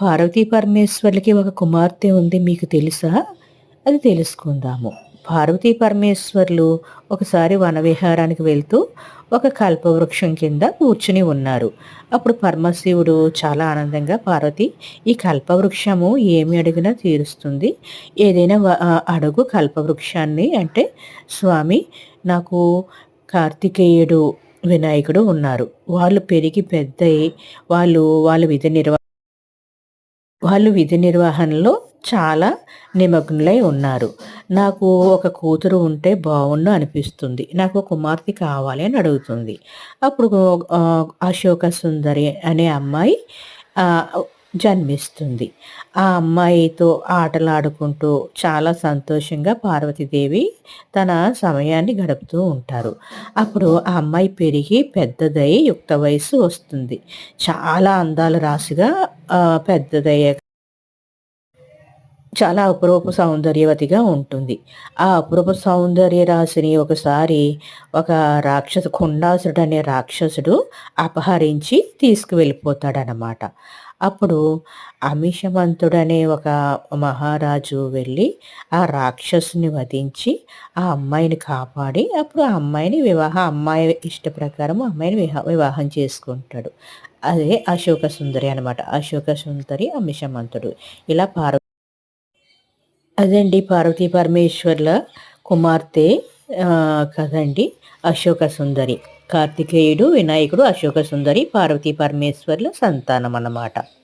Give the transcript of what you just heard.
పార్వతీ పరమేశ్వర్లకి ఒక కుమార్తె ఉంది మీకు తెలుసా? అది తెలుసుకుందాము. పార్వతీ పరమేశ్వర్లు ఒకసారి వనవిహారానికి వెళ్తూ ఒక కల్పవృక్షం కింద కూర్చుని ఉన్నారు. అప్పుడు పరమశివుడు చాలా ఆనందంగా పార్వతి ఈ కల్పవృక్షము ఏమి అడిగినా తీరుస్తుంది. ఏదైనా అడుగు కల్పవృక్షాన్ని అంటే స్వామి నాకు కార్తికేయుడు, వినాయకుడు ఉన్నారు. వాళ్ళు పెరిగి పెద్దయి వాళ్ళు విధి నిర్వహణలో చాలా నిమగ్నులై ఉన్నారు. నాకు ఒక కూతురు ఉంటే బావుండు అనిపిస్తుంది. నాకు ఒక కుమార్తె కావాలి అని అడుగుతుంది. అప్పుడు అశోక సుందరి అనే అమ్మాయి ఆహ్, జన్మిస్తుంది. ఆ అమ్మాయితో ఆటలాడుకుంటూ చాలా సంతోషంగా పార్వతీదేవి తన సమయాన్ని గడుపుతూ ఉంటారు. అప్పుడు ఆ అమ్మాయి పెరిగి పెద్దదై యుక్త వయస్సు వస్తుంది. చాలా అందాల రాశిగా పెద్దదయ్యాక చాలా అపురూప సౌందర్యవతిగా ఉంటుంది. ఆ అపురూప సౌందర్య రాశిని ఒకసారి ఒక కుండాసుడు అనే రాక్షసుడు అపహరించి తీసుకువెళ్ళిపోతాడనమాట. అప్పుడు అమిషమంతుడనే ఒక మహారాజు వెళ్ళి ఆ రాక్షసుని వధించి ఆ అమ్మాయిని కాపాడి అప్పుడు ఆ అమ్మాయి ఇష్ట ప్రకారం ఆ అమ్మాయిని వివాహం చేసుకుంటాడు. అదే అశోక సుందరి అనమాట. అశోక సుందరి, అమిషమంతుడు ఇలా అదండి పార్వతీ పరమేశ్వర్ల కుమార్తె కదండి అశోక సుందరి. కార్తికేయుడు, వినాయకుడు, అశోక సుందరి, పార్వతీ పరమేశ్వర్ల సంతానం అన్నమాట.